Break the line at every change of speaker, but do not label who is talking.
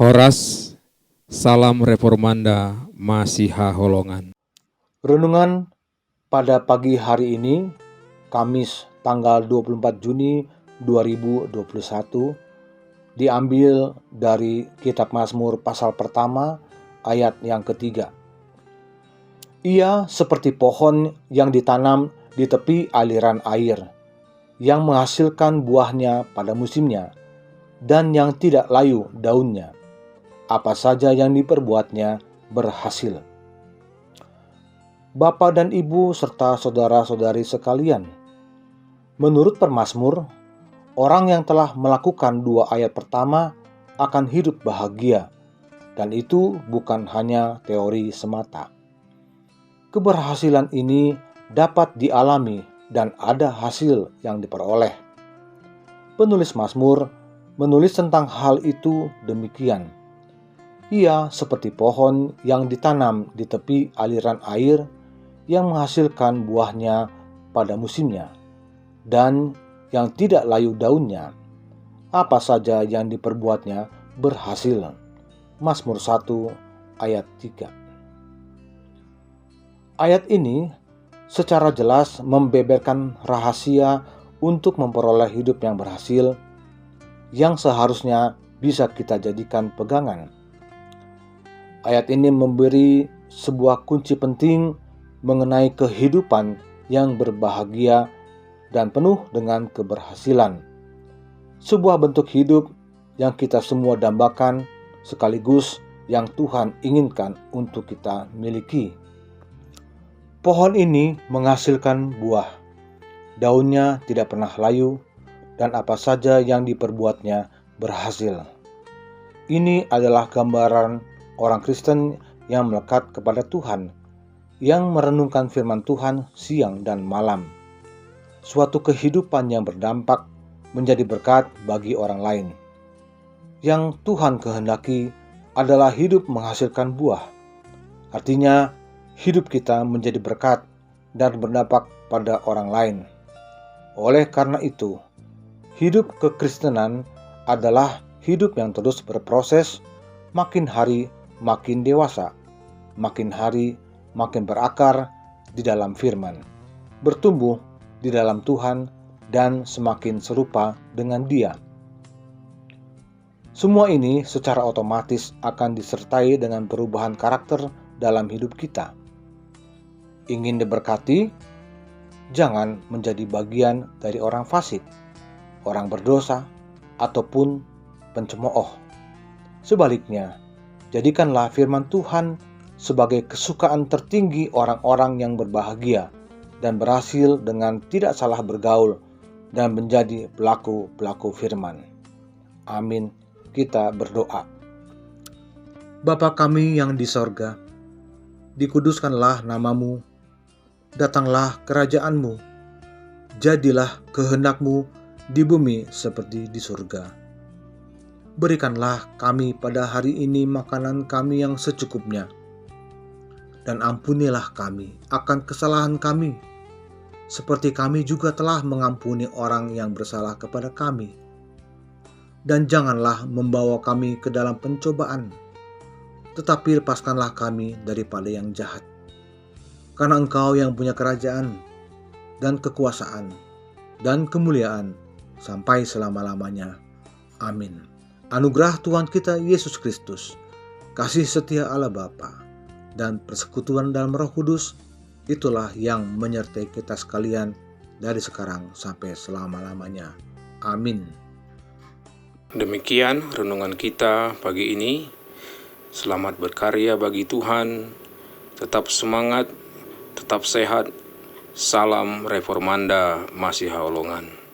Horas, salam reformanda, Masiha Holongan.
Renungan pada pagi hari ini, Kamis tanggal 24 Juni 2021, diambil dari Kitab Mazmur pasal pertama ayat yang ketiga. Ia seperti pohon yang ditanam di tepi aliran air, yang menghasilkan buahnya pada musimnya, dan yang tidak layu daunnya. Apa saja yang diperbuatnya berhasil. Bapak dan Ibu serta saudara-saudari sekalian, menurut pemazmur, orang yang telah melakukan 2 ayat pertama akan hidup bahagia, dan itu bukan hanya teori semata. Keberhasilan ini dapat dialami dan ada hasil yang diperoleh. Penulis Mazmur menulis tentang hal itu demikian. Ia seperti pohon yang ditanam di tepi aliran air yang menghasilkan buahnya pada musimnya, dan yang tidak layu daunnya. Apa saja yang diperbuatnya berhasil. Mazmur 1 ayat 3. Ayat ini secara jelas membeberkan rahasia untuk memperoleh hidup yang berhasil, yang seharusnya bisa kita jadikan pegangan. Ayat ini memberi sebuah kunci penting mengenai kehidupan yang berbahagia dan penuh dengan keberhasilan. Sebuah bentuk hidup yang kita semua dambakan, sekaligus yang Tuhan inginkan untuk kita miliki. Pohon ini menghasilkan buah. Daunnya tidak pernah layu, dan apa saja yang diperbuatnya berhasil. Ini adalah gambaran orang Kristen yang melekat kepada Tuhan, yang merenungkan firman Tuhan siang dan malam. Suatu kehidupan yang berdampak menjadi berkat bagi orang lain. Yang Tuhan kehendaki adalah hidup menghasilkan buah. Artinya, hidup kita menjadi berkat dan berdampak pada orang lain. Oleh karena itu, hidup kekristenan adalah hidup yang terus berproses, makin hari makin dewasa, makin hari makin berakar di dalam firman, bertumbuh di dalam Tuhan, dan semakin serupa dengan Dia. Semua ini secara otomatis akan disertai dengan perubahan karakter dalam hidup kita. Ingin diberkati? Jangan menjadi bagian dari orang fasik, orang berdosa, ataupun pencemooh. Sebaliknya, jadikanlah firman Tuhan sebagai kesukaan tertinggi orang-orang yang berbahagia dan berhasil dengan tidak salah bergaul dan menjadi pelaku-pelaku firman. Amin. Kita berdoa. Bapa kami yang di sorga, dikuduskanlah namamu, datanglah kerajaan-Mu, jadilah kehendak-Mu di bumi seperti di surga. Berikanlah kami pada hari ini makanan kami yang secukupnya, dan ampunilah kami akan kesalahan kami, seperti kami juga telah mengampuni orang yang bersalah kepada kami. Dan janganlah membawa kami ke dalam pencobaan, tetapi lepaskanlah kami daripada yang jahat. Karena Engkau yang punya kerajaan, dan kekuasaan, dan kemuliaan, sampai selama-lamanya. Amin. Anugerah Tuhan kita Yesus Kristus, kasih setia Allah Bapa, dan persekutuan dalam Roh Kudus, itulah yang menyertai kita sekalian dari sekarang sampai selama-lamanya. Amin.
Demikian renungan kita pagi ini. Selamat berkarya bagi Tuhan. Tetap semangat, tetap sehat. Salam reformanda, Masiha Holongan.